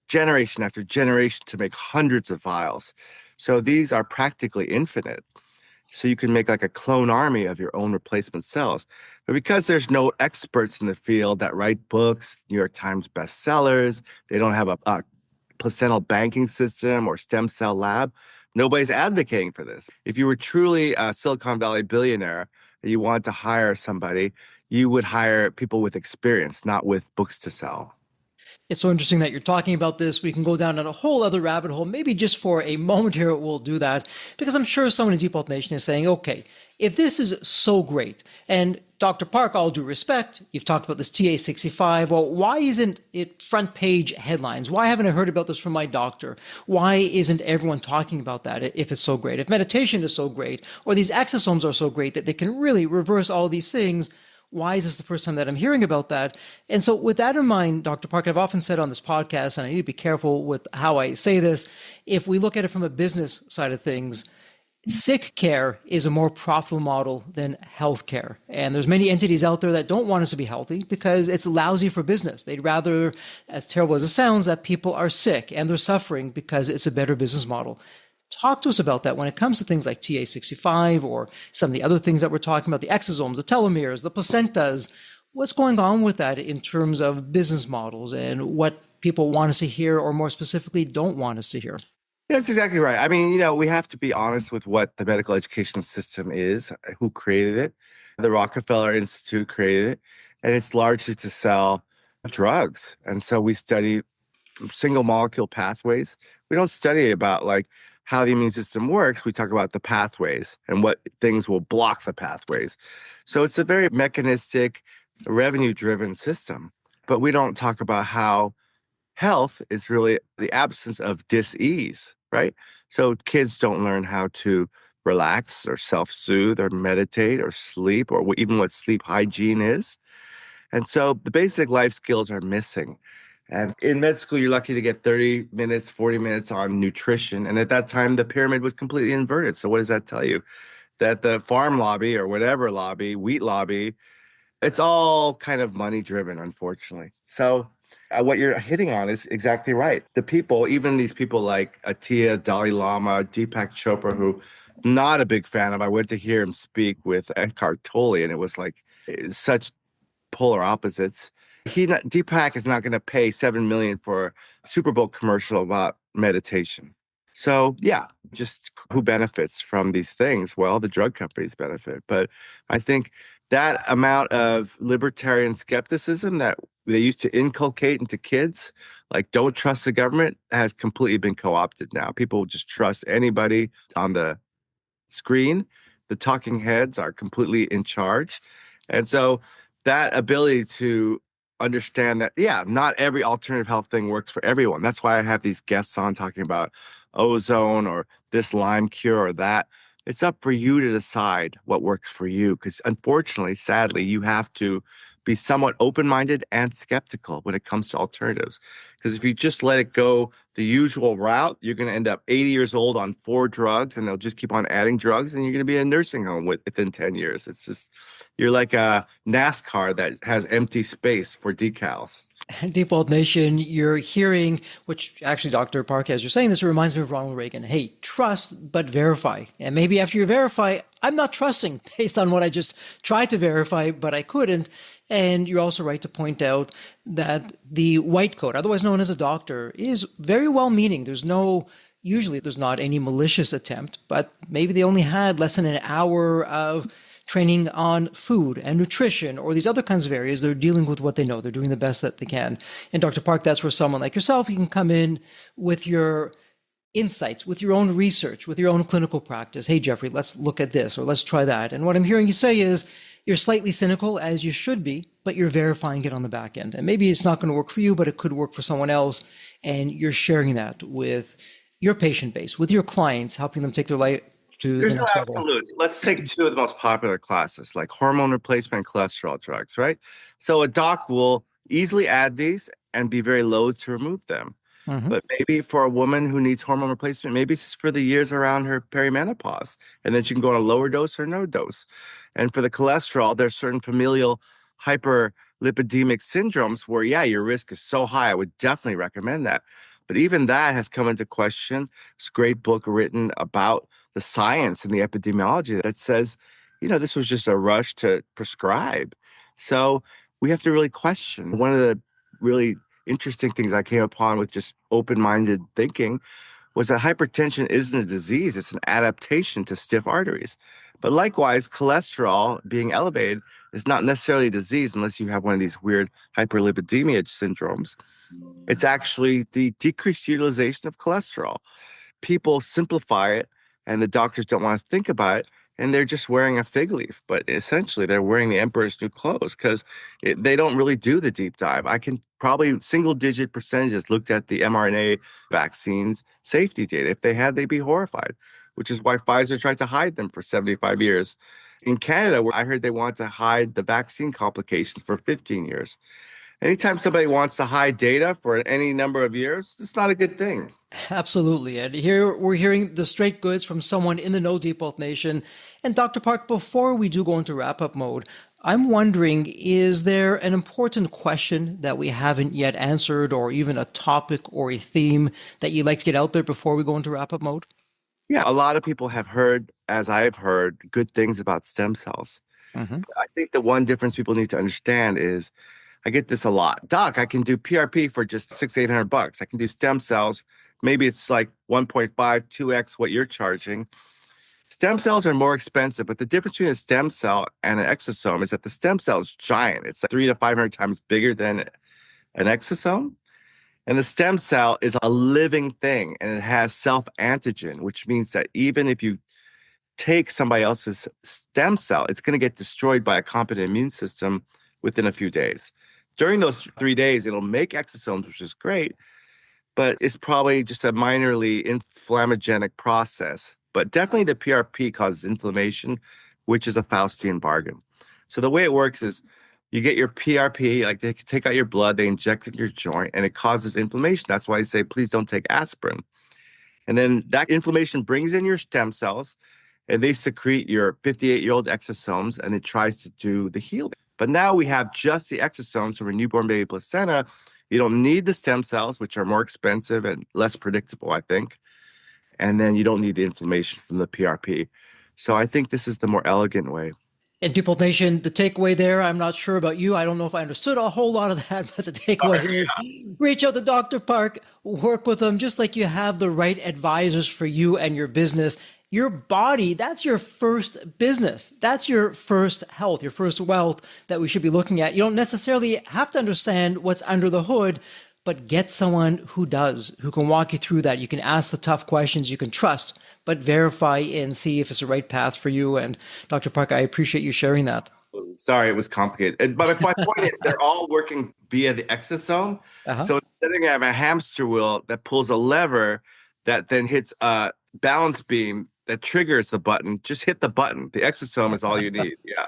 generation after generation to make hundreds of vials. So these are practically infinite. So you can make like a clone army of your own replacement cells. But because there's no experts in the field that write books, New York Times bestsellers, they don't have a placental banking system or stem cell lab, nobody's advocating for this. If you were truly a Silicon Valley billionaire and you wanted to hire somebody, you would hire people with experience, not with books to sell. It's so interesting that you're talking about this. We can go down a whole other rabbit hole. Maybe just for a moment here, we'll do that because I'm sure someone in Deep Health Nation is saying, okay, if this is so great, and Dr. Park, all due respect, you've talked about this TA65. Well, why isn't it front page headlines? Why haven't I heard about this from my doctor? Why isn't everyone talking about that if it's so great? If meditation is so great, or these exosomes are so great that they can really reverse all these things, why is this the first time that I'm hearing about that? And so with that in mind, Dr. Park, I've often said on this podcast, and I need to be careful with how I say this, if we look at it from a business side of things, sick care is a more profitable model than health care. And there's many entities out there that don't want us to be healthy because it's lousy for business. They'd rather, as terrible as it sounds, that people are sick and they're suffering because it's a better business model. Talk to us about that when it comes to things like TA65 or some of the other things that we're talking about, the exosomes, the telomeres, the placentas. What's going on with that in terms of business models and what people want us to hear, or more specifically, don't want us to hear? That's exactly right. I mean, we have to be honest with what the medical education system is, who created it. The Rockefeller Institute created it, and it's largely to sell drugs. And so we study single molecule pathways. We don't study about like how the immune system works. We talk about the pathways and what things will block the pathways. So it's a very mechanistic, revenue-driven system. But we don't talk about how health is really the absence of dis-ease, right? So kids don't learn how to relax or self-soothe or meditate or sleep or even what sleep hygiene is. And so the basic life skills are missing. And in med school, you're lucky to get 30 minutes, 40 minutes on nutrition. And at that time, the pyramid was completely inverted. So what does that tell you? That the farm lobby or whatever lobby, wheat lobby, it's all kind of money driven, unfortunately. So what you're hitting on is exactly right. The people, even these people like Atiya, Dalai Lama, Deepak Chopra, who I'm not a big fan of. I went to hear him speak with Eckhart Tolle, and it was like such polar opposites. Deepak is not going to pay $7 million for a Super Bowl commercial about meditation. So yeah, just who benefits from these things? Well, the drug companies benefit. But I think that amount of libertarian skepticism that they used to inculcate into kids, like don't trust the government, has completely been co-opted now. People just trust anybody on the screen. The talking heads are completely in charge. And so that ability to understand that, yeah, not every alternative health thing works for everyone. That's why I have these guests on talking about ozone or this Lyme cure or that. It's up for you to decide what works for you. Because unfortunately, sadly, you have to be somewhat open-minded and skeptical when it comes to alternatives. Because if you just let it go the usual route, you're going to end up 80 years old on 4 drugs, and they'll just keep on adding drugs, and you're going to be in a nursing home within 10 years. It's just, you're like a NASCAR that has empty space for decals. Deep Health Nation, you're hearing, which actually, Dr. Park, as you're saying this, it reminds me of Ronald Reagan. Hey, trust, but verify. And maybe after you verify, I'm not trusting based on what I just tried to verify, but I couldn't. And you're also right to point out that the white coat, otherwise known as a doctor, is very well meaning. Usually there's not any malicious attempt, but maybe they only had less than an hour of training on food and nutrition or these other kinds of areas. They're dealing with what they know. They're doing the best that they can. And Dr. Park, that's where someone like yourself, you can come in with your insights, with your own research, with your own clinical practice. Hey, Jeffrey, let's look at this or let's try that. And what I'm hearing you say is you're slightly cynical, as you should be, but you're verifying it on the back end. And maybe it's not going to work for you, but it could work for someone else. And you're sharing that with your patient base, with your clients, helping them take their life to There's the no next level. absolutes. Let's take two of the most popular classes, like hormone replacement and cholesterol drugs, right? So a doc will easily add these and be very loath to remove them. Mhm. But maybe for a woman who needs hormone replacement, maybe it's for the years around her perimenopause, and then she can go on a lower dose or no dose. And for the cholesterol, there's certain familial hyperlipidemic syndromes where, yeah, your risk is so high. I would definitely recommend that. But even that has come into question. It's a great book written about the science and the epidemiology that says, this was just a rush to prescribe. So we have to really question. One of the really interesting things I came upon with just open-minded thinking was that hypertension isn't a disease, it's an adaptation to stiff arteries. But likewise, cholesterol being elevated is not necessarily a disease unless you have one of these weird hyperlipidemia syndromes. It's actually the decreased utilization of cholesterol. People simplify it and the doctors don't want to think about it, and they're just wearing a fig leaf. But essentially, they're wearing the emperor's new clothes because they don't really do the deep dive. I can probably single-digit percentages looked at the mRNA vaccines safety data. If they had, they'd be horrified, which is why Pfizer tried to hide them for 75 years. In Canada, where I heard they wanted to hide the vaccine complications for 15 years. Anytime somebody wants to hide data for any number of years, it's not a good thing. Absolutely. And here we're hearing the straight goods from someone in the No Default Nation. And Dr. Park, before we do go into wrap up mode, I'm wondering, is there an important question that we haven't yet answered, or even a topic or a theme that you'd like to get out there before we go into wrap up mode? Yeah, a lot of people have heard, as I've heard, good things about stem cells. Mm-hmm. I think the one difference people need to understand is I get this a lot. Doc, I can do PRP for just $600-800. I can do stem cells. Maybe it's like 1.5, 2x what you're charging. Stem cells are more expensive, but the difference between a stem cell and an exosome is that the stem cell is giant. It's like 300 to 500 times bigger than an exosome. And the stem cell is a living thing, and it has self-antigen, which means that even if you take somebody else's stem cell, it's going to get destroyed by a competent immune system within a few days. During those 3 days, it'll make exosomes, which is great, but it's probably just a minorly inflammogenic process. But definitely the PRP causes inflammation, which is a Faustian bargain. So the way it works is you get your PRP, like they take out your blood, they inject it in your joint, and it causes inflammation. That's why they say, please don't take aspirin. And then that inflammation brings in your stem cells, and they secrete your 58-year-old exosomes, and it tries to do the healing. But now we have just the exosomes from a newborn baby placenta. You don't need the stem cells, which are more expensive and less predictable, I think. And then you don't need the inflammation from the PRP. So I think this is the more elegant way. And Default Nation, the takeaway there, I'm not sure about you. I don't know if I understood a whole lot of that, but the takeaway here is reach out to Dr. Park, work with them, just like you have the right advisors for you and your business. Your body, that's your first business. That's your first health, your first wealth that we should be looking at. You don't necessarily have to understand what's under the hood, but get someone who does, who can walk you through that. You can ask the tough questions, you can trust, but verify and see if it's the right path for you. And Dr. Park, I appreciate you sharing that. Sorry, it was complicated. But my point is they're all working via the exosome. Uh-huh. So instead of having a hamster wheel that pulls a lever that then hits a balance beam that triggers the button, just hit the button. The exosome is all you need. Yeah.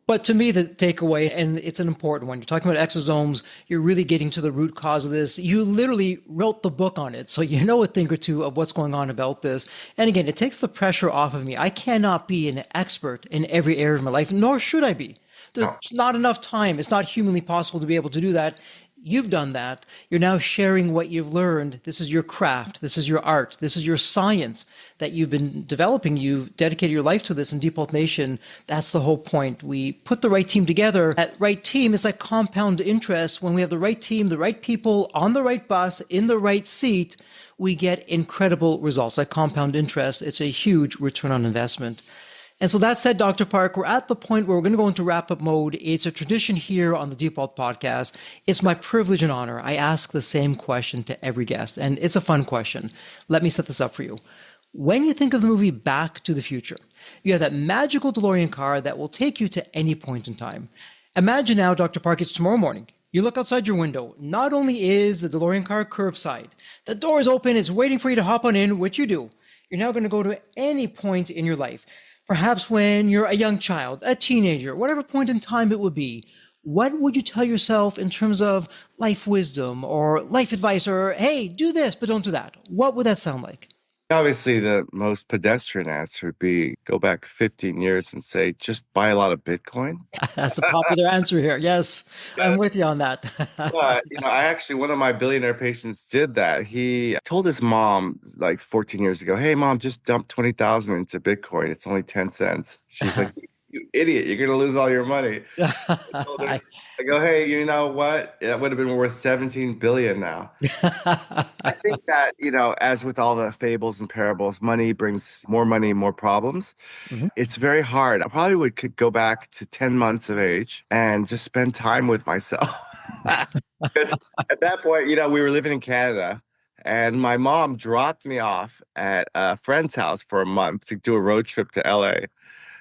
But to me, the takeaway, and it's an important one, you're talking about exosomes, you're really getting to the root cause of this. You literally wrote the book on it, so you know a thing or two of what's going on about this. And again, it takes the pressure off of me. I cannot be an expert in every area of my life, nor should I be. There's not enough time. It's not humanly possible to be able to do that. You've done that. You're now sharing what you've learned. This is your craft. This is your art. This is your science that you've been developing. You've dedicated your life to this in Deep Wealth Nation. That's the whole point. We put the right team together. That right team is like compound interest. When we have the right team, the right people on the right bus, in the right seat, we get incredible results. Like compound interest, it's a huge return on investment. And so that said, Dr. Park, we're at the point where we're going to go into wrap-up mode. It's a tradition here on the Deep Wealth Podcast. It's my privilege and honor. I ask the same question to every guest, and it's a fun question. Let me set this up for you. When you think of the movie Back to the Future, you have that magical DeLorean car that will take you to any point in time. Imagine now, Dr. Park, it's tomorrow morning. You look outside your window. Not only is the DeLorean car curbside, the door is open, it's waiting for you to hop on in, which you do. You're now going to go to any point in your life. Perhaps when you're a young child, a teenager, whatever point in time it would be, what would you tell yourself in terms of life wisdom or life advice or, hey, do this, but don't do that? What would that sound like? Obviously, the most pedestrian answer would be go back 15 years and say, just buy a lot of Bitcoin. That's a popular answer here. Yes, I'm with you on that. But, one of my billionaire patients did that. He told his mom like 14 years ago, hey, mom, just dump 20,000 into Bitcoin. It's only 10 cents. She's like, you idiot, you're going to lose all your money. I told her, I go, hey, you know what? That would have been worth 17 billion now. I think that, as with all the fables and parables, money brings more money, more problems. Mm-hmm. It's very hard. I probably could go back to 10 months of age and just spend time with myself. Because at that point, we were living in Canada and my mom dropped me off at a friend's house for a month to do a road trip to LA.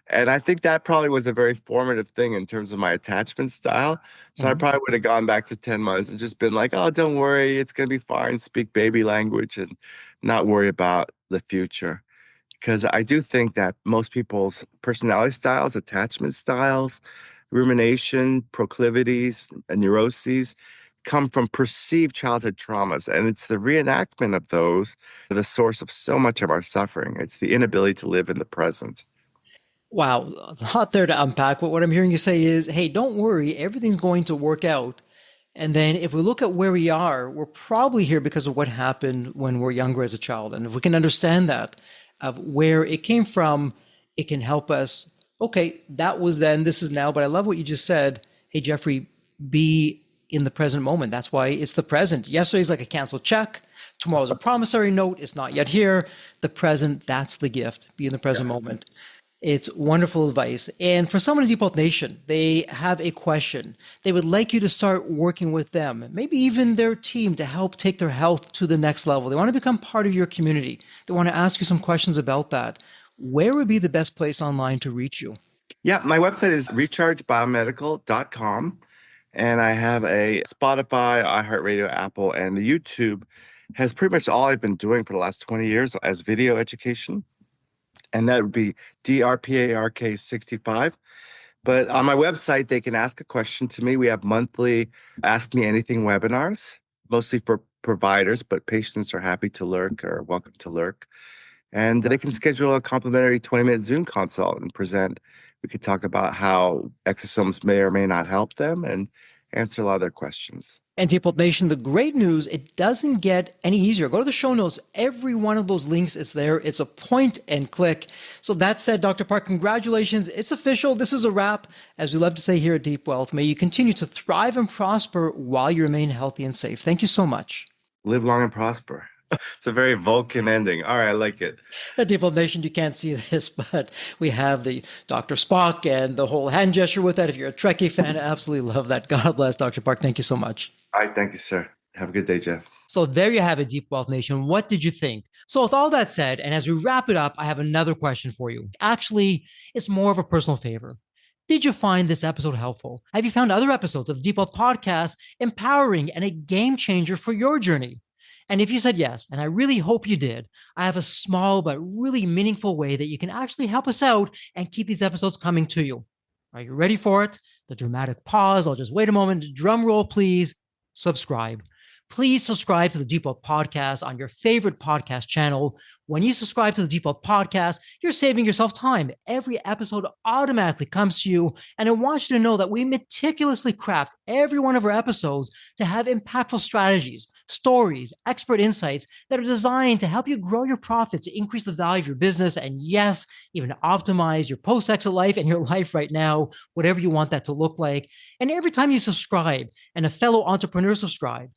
And I think that probably was a very formative thing in terms of my attachment style. So I probably would have gone back to 10 months and just been like, oh, don't worry, it's going to be fine. Speak baby language and not worry about the future. Because I do think that most people's personality styles, attachment styles, rumination, proclivities, and neuroses come from perceived childhood traumas. And it's the reenactment of those, the source of so much of our suffering. It's the inability to live in the present. Wow, a lot there to unpack. But what I'm hearing you say is, hey, don't worry, everything's going to work out. And then if we look at where we are, we're probably here because of what happened when we're younger as a child. And if we can understand that, of where it came from, it can help us. Okay, that was then, this is now. But I love what you just said. Hey, Jeffrey, be in the present moment. That's why it's the present. Yesterday's like a canceled check. Tomorrow's a promissory note. It's not yet here. The present, that's the gift. Be in the present moment. It's wonderful advice. And for someone in Deep Wealth Nation, they have a question. They would like you to start working with them, maybe even their team, to help take their health to the next level. They want to become part of your community. They want to ask you some questions about that. Where would be the best place online to reach you? Yeah, my website is rechargebiomedical.com. And I have a Spotify, iHeartRadio, Apple, and the YouTube has pretty much all I've been doing for the last 20 years as video education. And that would be DRPARK65. But on my website, they can ask a question to me. We have monthly Ask Me Anything webinars, mostly for providers, but patients are happy to lurk or welcome to lurk. And they can schedule a complimentary 20-minute Zoom consult and present. We could talk about how exosomes may or may not help them and answer a lot of their questions. And Deep Wealth Nation, the great news, it doesn't get any easier. Go to the show notes. Every one of those links is there. It's a point and click. So that said, Dr. Park, congratulations. It's official. This is a wrap. As we love to say here at Deep Wealth, may you continue to thrive and prosper while you remain healthy and safe. Thank you so much. Live long and prosper. It's a very Vulcan ending. All right, I like it. At Deep Wealth Nation, you can't see this, but we have the Dr. Spock and the whole hand gesture with that. If you're a Trekkie fan, I absolutely love that. God bless, Dr. Park. Thank you so much. All right, thank you, sir. Have a good day, Jeff. So there you have it, Deep Wealth Nation. What did you think? So with all that said, and as we wrap it up, I have another question for you. Actually, it's more of a personal favor. Did you find this episode helpful? Have you found other episodes of the Deep Wealth Podcast empowering and a game changer for your journey? And if you said yes, and I really hope you did, I have a small but really meaningful way that you can actually help us out and keep these episodes coming to you. Are you ready for it? The dramatic pause. I'll just wait a moment. Drum roll, please. Subscribe. Please subscribe to the Deep Wealth Podcast on your favorite podcast channel. When you subscribe to the Deep Wealth Podcast, you're saving yourself time. Every episode automatically comes to you, and I want you to know that we meticulously craft every one of our episodes to have impactful strategies, stories, expert insights that are designed to help you grow your profits, increase the value of your business, and yes, even optimize your post-exit life and your life right now, whatever you want that to look like. And every time you subscribe and a fellow entrepreneur subscribe,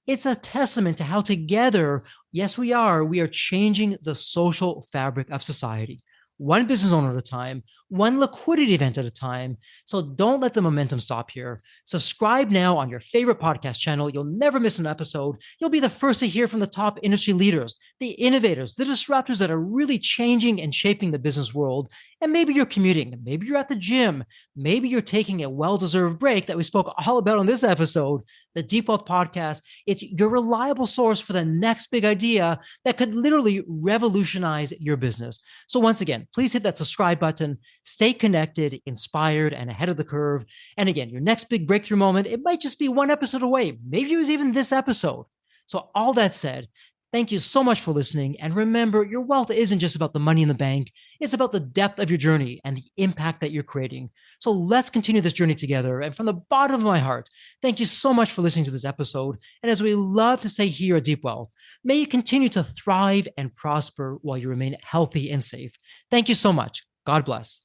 it's a testament to how together, yes, we are changing the social fabric of society. One business owner at a time, one liquidity event at a time. So don't let the momentum stop here. Subscribe now on your favorite podcast channel. You'll never miss an episode. You'll be the first to hear from the top industry leaders, the innovators, the disruptors that are really changing and shaping the business world. And maybe you're commuting, maybe you're at the gym, maybe you're taking a well-deserved break that we spoke all about on this episode. The Deep Wealth Podcast, it's your reliable source for the next big idea that could literally revolutionize your business. So once again, please hit that subscribe button, stay connected, inspired, and ahead of the curve. And again, your next big breakthrough moment, it might just be one episode away. Maybe it was even this episode. So all that said, thank you so much for listening. And remember, your wealth isn't just about the money in the bank. It's about the depth of your journey and the impact that you're creating. So let's continue this journey together. And from the bottom of my heart, thank you so much for listening to this episode. And as we love to say here at Deep Wealth, may you continue to thrive and prosper while you remain healthy and safe. Thank you so much. God bless.